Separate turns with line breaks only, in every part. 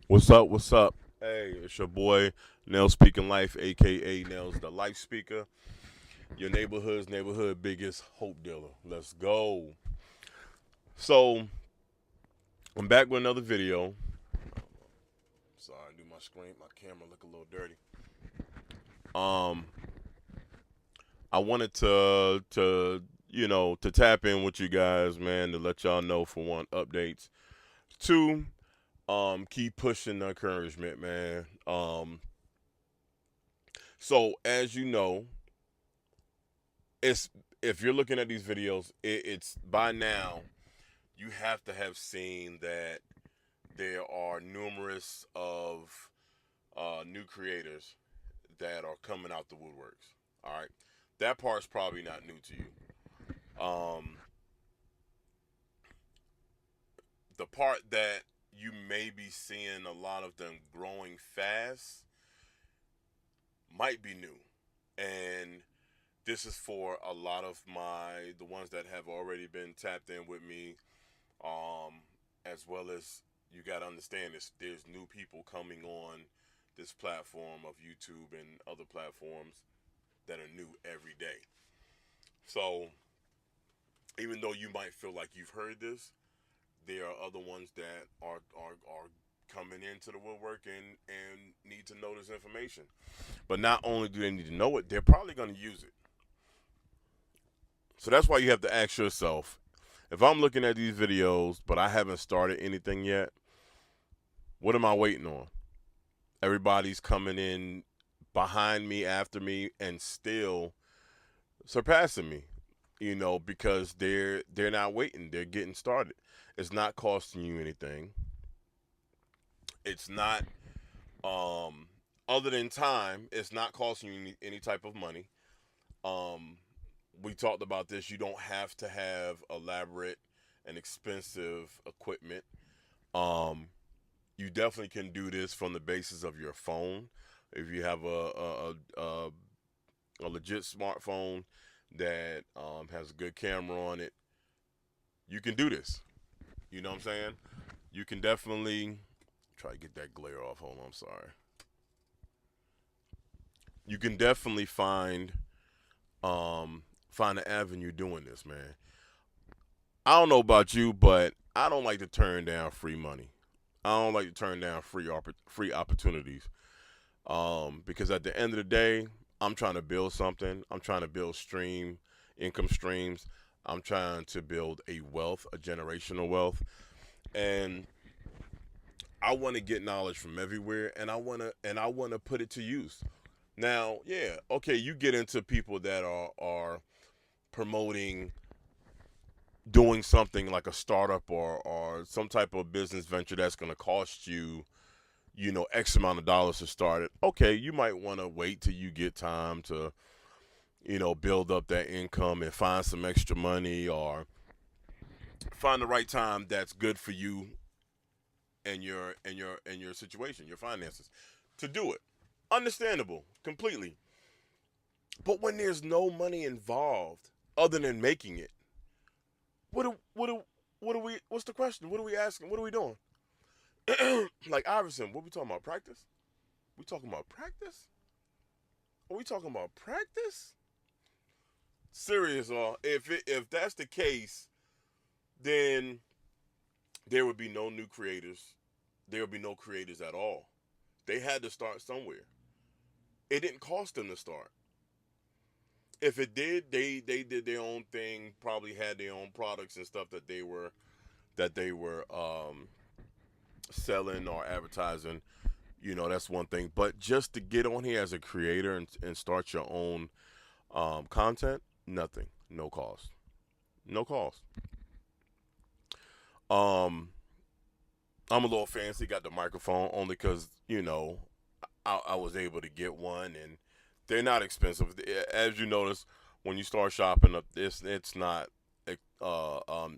What's up? What's up? Hey, it's your boy Nell Speaking Life, aka Nell's the Life Speaker, your neighborhood's neighborhood biggest hope dealer. Let's go. So I'm back with another video. Sorry, I do my screen, my camera look a little dirty. Um, I wanted to tap in with you guys, man, to let y'all know for one updates. Two, keep pushing the encouragement, man. So as you know, it's if you're looking at these videos, it's by now you have to have seen that there are numerous of new creators that are coming out the woodworks. All right, that part's probably not new to you. The part that you may be seeing a lot of them growing fast might be new, and this is for a lot of the ones that have already been tapped in with me, as well as you got to understand this. There's new people coming on this platform of YouTube and other platforms that are new every day. So even though you might feel like you've heard this, there are other ones that are coming into the woodwork and need to know this information. But not only do they need to know it, they're probably going to use it. So that's why you have to ask yourself, if I'm looking at these videos but I haven't started anything yet, what am I waiting on? Everybody's coming in behind me, after me, and still surpassing me. Because they're not waiting. They're getting started. It's not costing you anything. It's not other than time. It's not costing you any type of money. Um, we talked about this. You don't have to have elaborate and expensive equipment. Um, you definitely can do this from the basis of your phone. If you have a legit smartphone that has a good camera on it, you can do this. You know what I'm saying? You can definitely try to get that glare off. Hold on, I'm sorry. You can definitely find an avenue doing this, man. I don't know about you, but I don't like to turn down free money. I don't like to turn down free opportunities. Because at the end of the day, I'm trying to build something. I'm trying to build income streams. I'm trying to build a generational wealth, and I want to get knowledge from everywhere, and I want to put it to use. Now, yeah, okay, you get into people that are promoting doing something like a startup or some type of business venture that's going to cost you, X amount of dollars to start it. Okay, you might want to wait till you get time to, build up that income and find some extra money, or find the right time that's good for you and your situation, your finances, to do it. Understandable, completely. But when there's no money involved other than making it, what's the question? What are we asking? What are we doing? Like Iverson, what we talking about? Practice? We talking about practice? Are we talking about practice? Serious, if that's the case, then there would be no new creators. There would be no creators at all. They had to start somewhere. It didn't cost them to start. If it did, they did their own thing. Probably had their own products and stuff that they were selling or advertising. That's one thing. But just to get on here as a creator and start your own content, nothing, no cost, no cost. Um, I'm a little fancy. Got the microphone only because I was able to get one, and they're not expensive. As you notice, when you start shopping up, it's not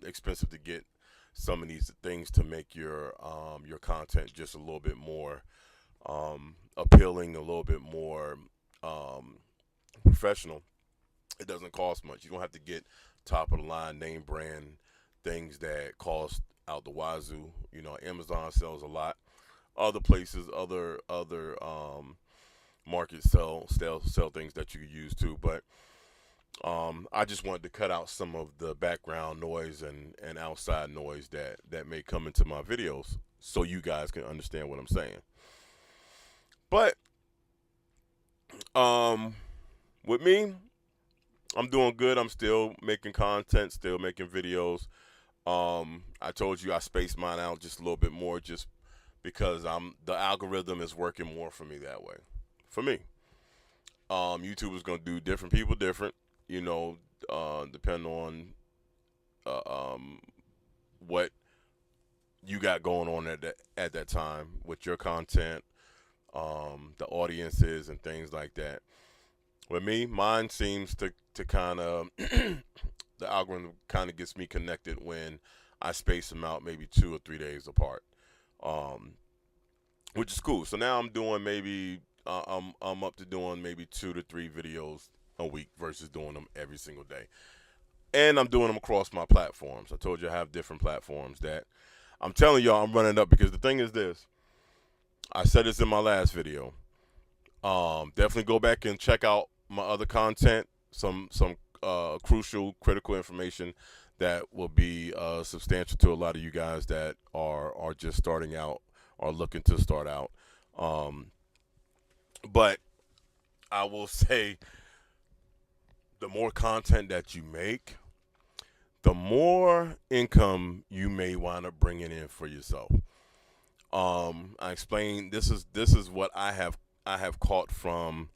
expensive to get some of these things to make your content just a little bit more appealing, a little bit more um, professional. It doesn't cost much. You don't have to get top of the line name brand things that cost out the wazoo. Amazon sells a lot. other places, other markets sell things that you could use too. But I just wanted to cut out some of the background noise and outside noise that may come into my videos, so you guys can understand what I'm saying. But um, with me, I'm doing good. I'm still making content, still making videos. I told you I spaced mine out just a little bit more, just because the algorithm is working more for me that way. For me, YouTube is gonna do different people different. You know, depending on uh, um, what you got going on at that time with your content, the audiences and things like that. With me, mine seems to kind of the algorithm kind of gets me connected when I space them out maybe 2 or 3 days apart, um, which is cool. So now I'm doing maybe I'm up to doing maybe 2 to 3 videos a week versus doing them every single day, and I'm doing them across my platforms. I told you I have different platforms that I'm telling y'all I'm running up because the thing is this. I said this in my last video. Definitely go back and check out my other content. Some crucial, critical information that will be substantial to a lot of you guys that are just starting out or looking to start out. Um, but I will say, the more content that you make, the more income you may wind up bringing in for yourself. I explained this is what I have caught from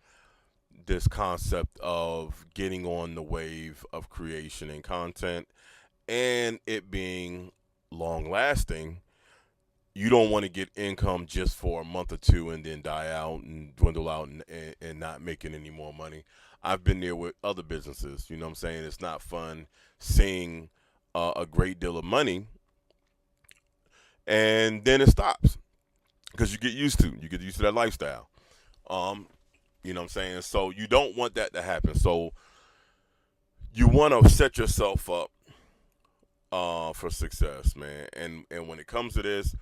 this concept of getting on the wave of creation and content and it being long lasting. You don't want to get income just for a month or two and then die out and dwindle out and not making any more money. I've been there with other businesses. You know what I'm saying? It's not fun seeing a great deal of money and then it stops because you get used to that lifestyle. Um, you know what I'm saying? So you don't want that to happen. So you want to set yourself up for success, man. And when it comes to this,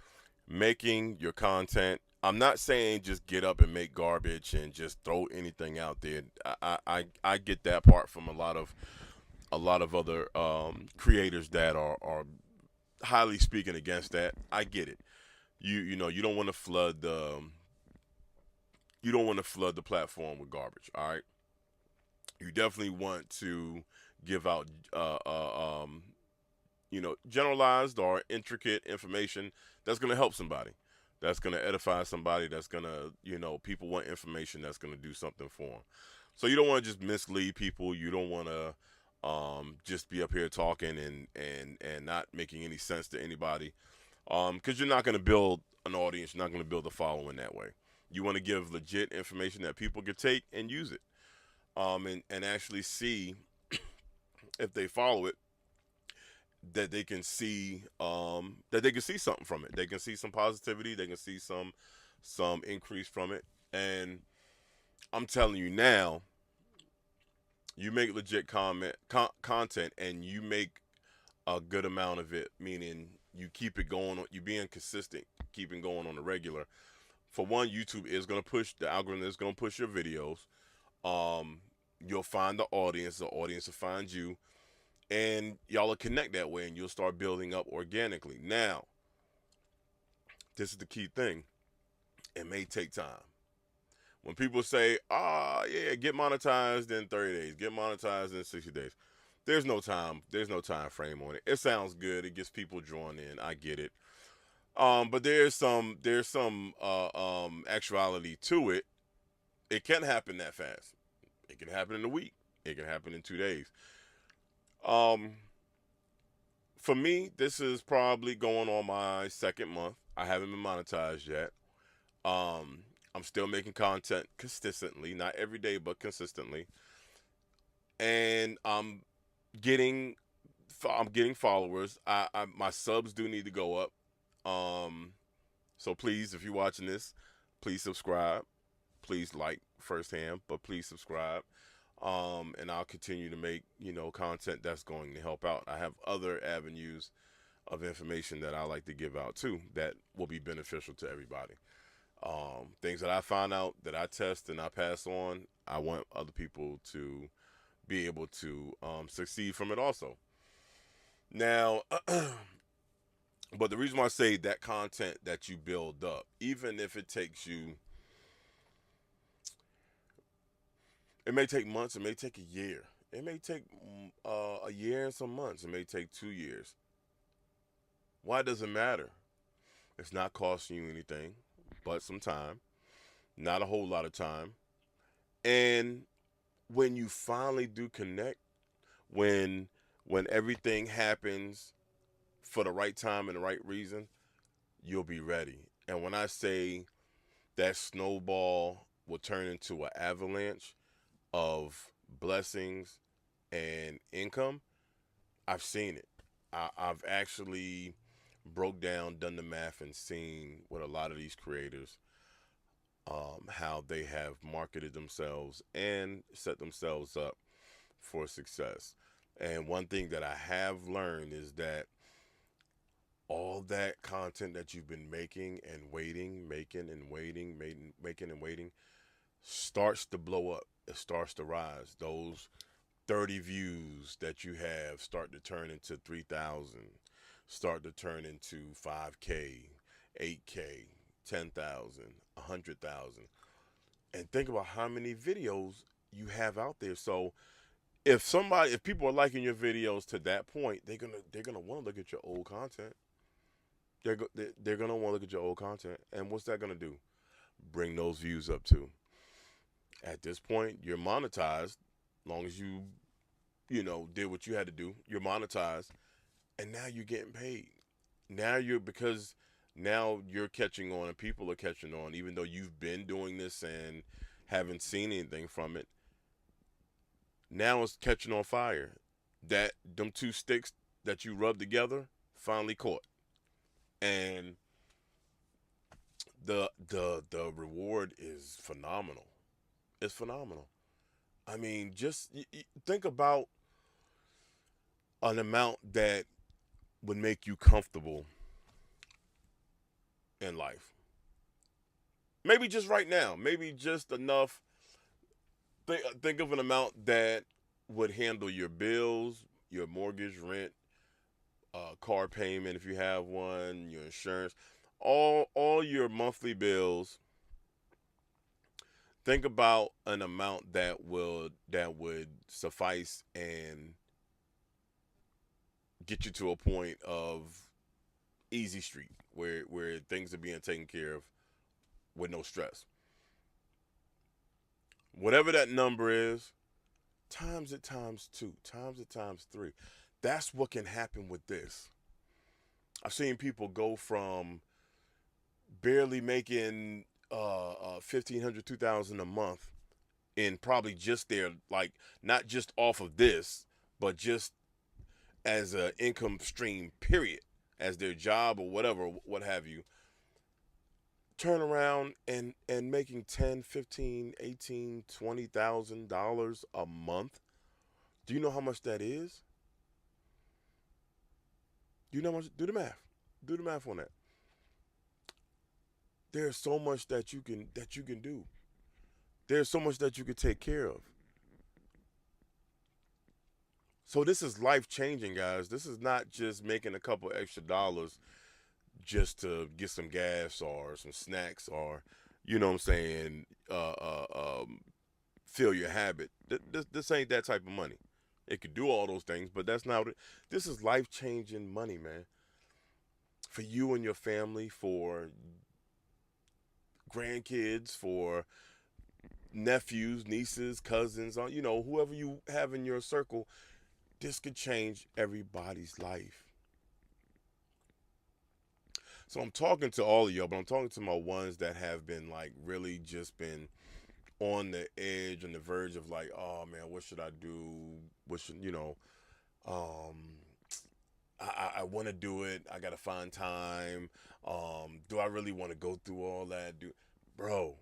making your content, I'm not saying just get up and make garbage and just throw anything out there. I get that part from a lot of other creators that are highly speaking against that. I get it. You know you don't want to flood the platform with garbage. All right, you definitely want to give out generalized or intricate information that's going to help somebody, that's going to edify somebody, that's going to, people want information that's going to do something for them. So you don't want to just mislead people. You don't want to just be up here talking and not making any sense to anybody, because you're not going to build an audience. You're not going to build a following that way. You want to give legit information that people can take and use it, and actually see if they follow it, that they can see something from it. They can see some positivity. They can see some increase from it. And I'm telling you now, you make legit content, and you make a good amount of it. Meaning you keep it going. You being consistent, keeping going on the regular. For one, YouTube is going to push the algorithm is going to push your videos. You'll find the audience. The audience will find you, and y'all will connect that way, and you'll start building up organically. Now, this is the key thing. It may take time. When people say, yeah, get monetized in 30 days, get monetized in 60 days, there's no time. There's no time frame on it. It sounds good. It gets people drawn in. I get it. But there's some actuality to it. It can happen that fast. It can happen in a week. It can happen in 2 days. Um, for me, this is probably going on my second month. I haven't been monetized yet. I'm still making content consistently, not every day, but consistently, and getting I'm getting followers. My subs do need to go up. So please, if you're watching this, please subscribe. Please like firsthand, but please subscribe. And I'll continue to make content that's going to help out. I have other avenues of information that I like to give out too that will be beneficial to everybody. Things that I find out that I test and I pass on, I want other people to be able to succeed from it also. Now, but the reason why I say that content that you build up, even if it takes you, it may take months, it may take a year, it may take a year and some months, it may take 2 years. Why does it matter? It's not costing you anything but some time, not a whole lot of time. And when you finally do connect, when when everything happens for the right time and the right reason, you'll be ready. And when I say that snowball will turn into an avalanche of blessings and income, I've seen it. I've actually broke down, done the math, and seen what a lot of these creators, how they have marketed themselves and set themselves up for success. And one thing that I have learned is that all that content that you've been making and waiting, making and waiting, making and waiting, starts to blow up. It starts to rise. Those 30 views that you have start to turn into 3,000, start to turn into 5K, 8K, 10,000, 100,000. And think about how many videos you have out there. So if people are liking your videos to that point, they're gonna want to look at your old content. They're gonna want to look at your old content, and what's that gonna do? Bring those views up too. At this point, you're monetized. Long as you did what you had to do, you're monetized, and now you're getting paid. Because now you're catching on, and people are catching on, even though you've been doing this and haven't seen anything from it. Now it's catching on fire. That them two sticks that you rubbed together finally caught, and the reward is phenomenal. It's phenomenal. I mean, just think about an amount that would make you comfortable in life. Maybe just right now. Maybe just enough. Think of an amount that would handle your bills, your mortgage, rent, car payment if you have one, your insurance, all your monthly bills. Think about an amount that would suffice and get you to a point of easy street where things are being taken care of with no stress. Whatever that number is, times it times two, times it times three. That's what can happen with this. I've seen people go from barely making 1,500, 2,000 a month in probably just their, like, not just off of this, but just as an income stream, period, as their job or whatever, what have you, turn around and making 10, 15, 18, $20,000 a month. Do you know how much that is? Do you know how much? Do the math. Do the math on that. There's so much that you can do. There's so much that you could take care of. So this is life changing, guys. This is not just making a couple extra dollars just to get some gas or some snacks or, you know what I'm saying, fill your habit. This ain't that type of money. It could do all those things, but that's not what this is. Life changing money, man, for you and your family, for grandkids, for nephews, nieces, cousins, whoever you have in your circle. This could change everybody's life. So I'm talking to all of y'all, but I'm talking to my ones that have been, like, really just been on the edge, on the verge of, like, oh man, what should I do? What should Um, I want to do it. I gotta find time. Do I really want to go through all that? Bro?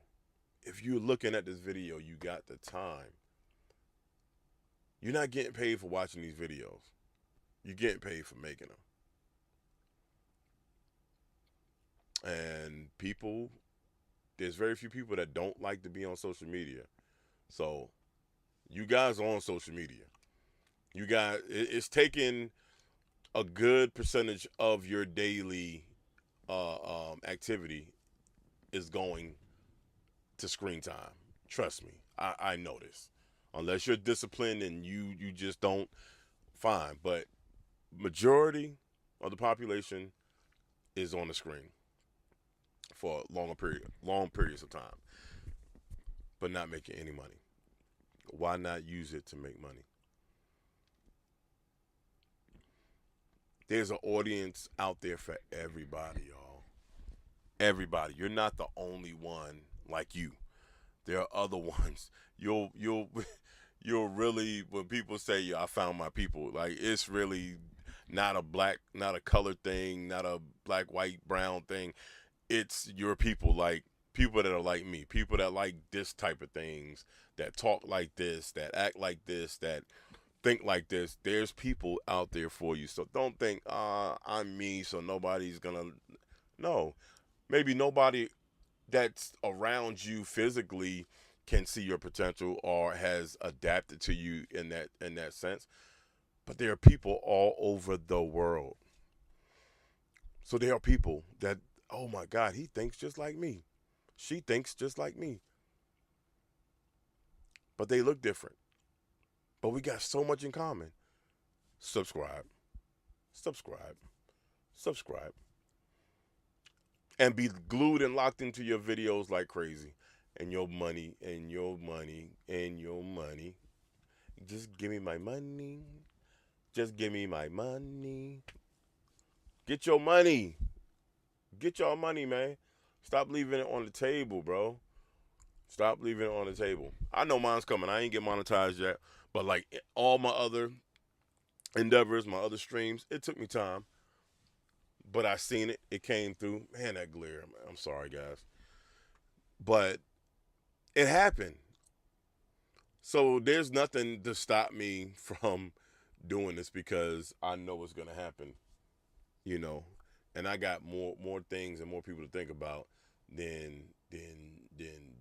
If you're looking at this video, you got the time. You're not getting paid for watching these videos. You're getting paid for making them. And people, there's very few people that don't like to be on social media. So you guys are on social media. You guys, it's taking a good percentage of your daily activity is going to screen time. Trust me, I know this. Unless you're disciplined and you just don't, fine. But majority of the population is on the screen for long periods of time, but not making any money. Why not use it to make money? There's an audience out there for everybody, y'all. Everybody. You're not the only one like you. There are other ones. You'll you'll really, when people say, "Yeah, I found my people," like it's really not a colored thing, not a black, white, brown thing. It's your people, like people that are like me, people that like this type of things, that talk like this, that act like this, that think like this. There's people out there for you. So don't think, I'm me, so nobody's gonna. No, maybe nobody that's around you physically can see your potential or has adapted to you in that sense. But there are people all over the world. So there are people that, oh my God, he thinks just like me. She thinks just like me. But they look different. But we got so much in common. Subscribe, subscribe, subscribe. And be glued and locked into your videos like crazy. And your money, and your money, and your money. Just give me my money. Just give me my money. Get your money. Get your money, man. Stop leaving it on the table, bro. Stop leaving it on the table. I know mine's coming. I ain't get monetized yet. But like all my other endeavors, my other streams, it took me time. But I seen it. It came through. Man, that glare. Man, I'm sorry, guys. But it happened. So there's nothing to stop me from doing this because I know it's gonna happen, you know. And I got more things and more people to think about than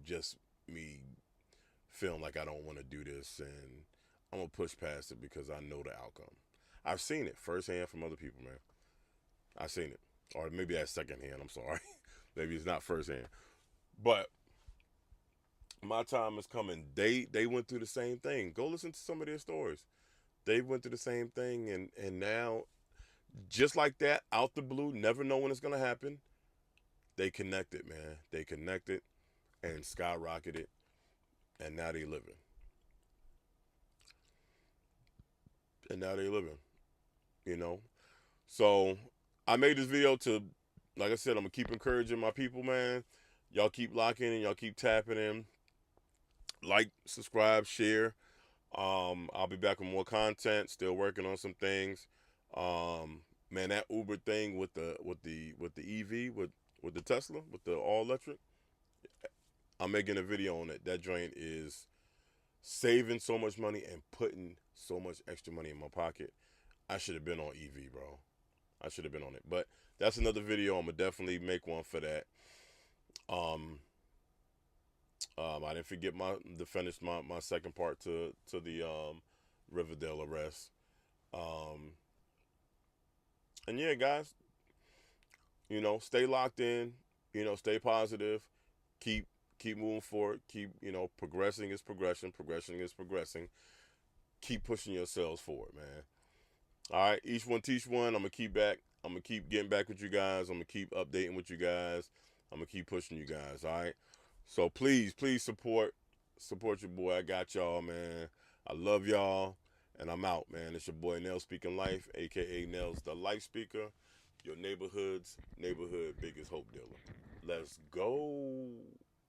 just me feeling like I don't want to do this, and I'm gonna push past it because I know the outcome. I've seen it firsthand from other people, man. I've seen it, or maybe that's secondhand. I'm sorry, maybe it's not firsthand, but my time is coming. They went through the same thing. Go listen to some of their stories. They went through the same thing, and now just like that, out the blue, never know when it's gonna happen. They connected, man. They connected and skyrocketed, and now they living. And now they living. You know. So I made this video to, like I said, I'm gonna keep encouraging my people, man. Y'all keep locking and y'all keep tapping in. Like, subscribe, share. I'll be back with more content. Still working on some things. Man, that Uber thing with the EV with the Tesla with the all electric. I'm making a video on it. That joint is saving so much money and putting so much extra money in my pocket. I should have been on EV, bro. I should have been on it. But that's another video. I'm gonna definitely make one for that. Um, I didn't forget to finish my second part to the Riverdale arrest. Um, and yeah, guys, stay locked in. Stay positive. Keep keep moving forward. Keep progressing is progression. Progression is progressing. Keep pushing yourselves forward, man. All right, each one teach one. I'm gonna keep back. I'm gonna keep getting back with you guys. I'm gonna keep updating with you guys. I'm gonna keep pushing you guys. All right. So please support your boy. I got y'all, man. I love y'all, and I'm out, man. It's your boy Nell Speaking Life, aka Nell's the Life Speaker, your neighborhood's neighborhood biggest hope dealer. Let's go.